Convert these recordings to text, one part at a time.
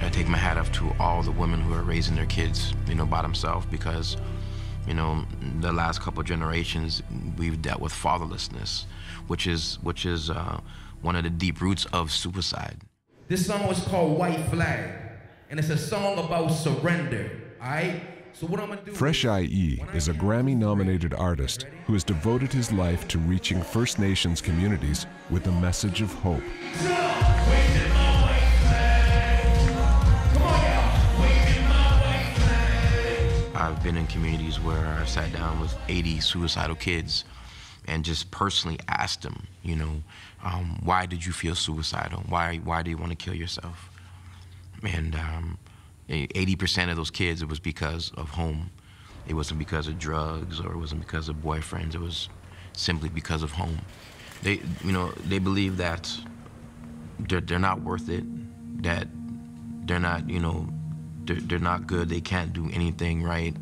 I take my hat off to all the women who are raising their kids, by themselves, because, the last couple of generations, we've dealt with fatherlessness, which is one of the deep roots of suicide. This song was called White Flag, and it's a song about surrender, all right? So what I'm gonna do... Fresh IE is a Grammy-nominated artist who has devoted his life to reaching First Nations communities with a message of hope. I've been in communities where I sat down with 80 suicidal kids and just personally asked them, why did you feel suicidal? Why do you want to kill yourself? And 80% of those kids, it was because of home. It wasn't because of drugs, or it wasn't because of boyfriends. It was simply because of home. They believe that they're not worth it, that they're not, they're not good, they can't do anything right,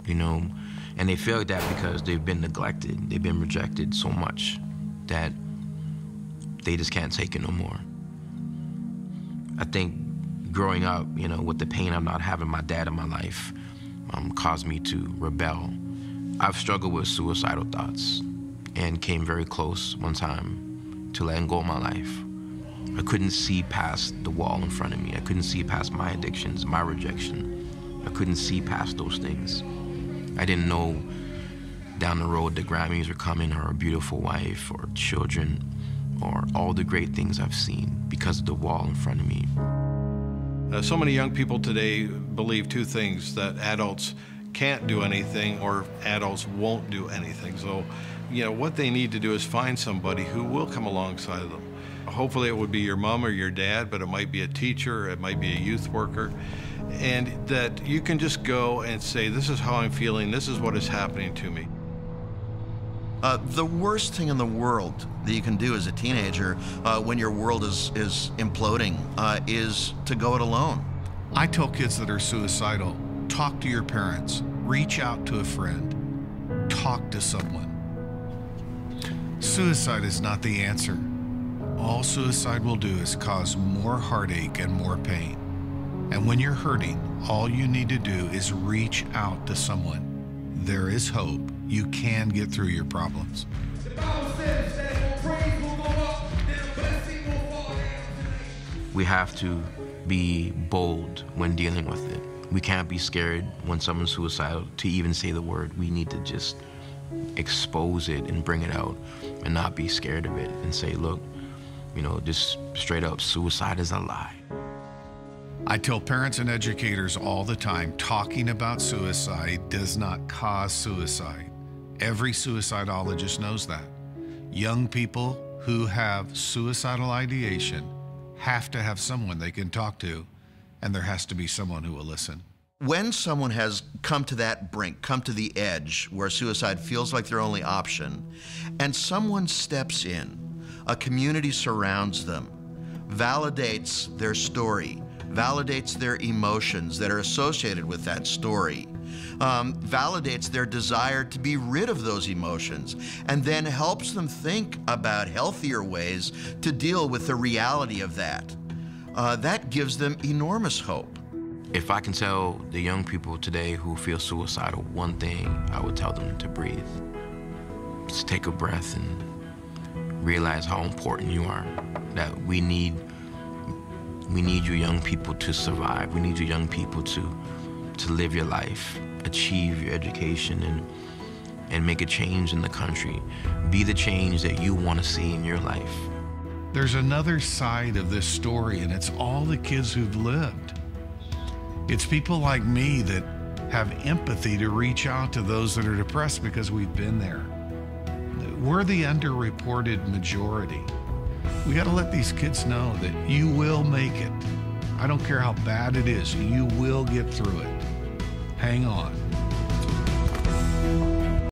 and they feel like that because they've been neglected, they've been rejected so much that they just can't take it no more. I think growing up, with the pain of not having my dad in my life, caused me to rebel. I've struggled with suicidal thoughts and came very close one time to letting go of my life. I couldn't see past the wall in front of me. I couldn't see past my addictions, my rejection. I couldn't see past those things. I didn't know down the road the Grammys were coming, or a beautiful wife, or children, or all the great things I've seen because of the wall in front of me. So many young people today believe two things: that adults can't do anything, or adults won't do anything. So, what they need to do is find somebody who will come alongside of them. Hopefully it would be your mom or your dad, but it might be a teacher, it might be a youth worker, and that you can just go and say, this is how I'm feeling, this is what is happening to me. The worst thing in the world that you can do as a teenager when your world is imploding is to go it alone. I tell kids that are suicidal, talk to your parents, reach out to a friend, talk to someone. Suicide is not the answer. All suicide will do is cause more heartache and more pain. And when you're hurting, all you need to do is reach out to someone. There is hope. You can get through your problems. We have to be bold when dealing with it. We can't be scared when someone's suicidal to even say the word. We need to just expose it and bring it out and not be scared of it and say, look, just straight up, suicide is a lie. I tell parents and educators all the time, talking about suicide does not cause suicide. Every suicidologist knows that. Young people who have suicidal ideation have to have someone they can talk to, and there has to be someone who will listen. When someone has come to that brink, come to the edge where suicide feels like their only option, and someone steps in, a community surrounds them, validates their story, validates their emotions that are associated with that story, validates their desire to be rid of those emotions, and then helps them think about healthier ways to deal with the reality of that. That gives them enormous hope. If I can tell the young people today who feel suicidal one thing, I would tell them to breathe. Just take a breath and realize how important you are, that we need you young people to survive. We need you young people to live your life, achieve your education, and make a change in the country. Be the change that you want to see in your life. There's another side of this story, and it's all the kids who've lived. It's people like me that have empathy to reach out to those that are depressed because we've been there. We're the underreported majority. We got to let these kids know that you will make it. I don't care how bad it is, you will get through it. Hang on.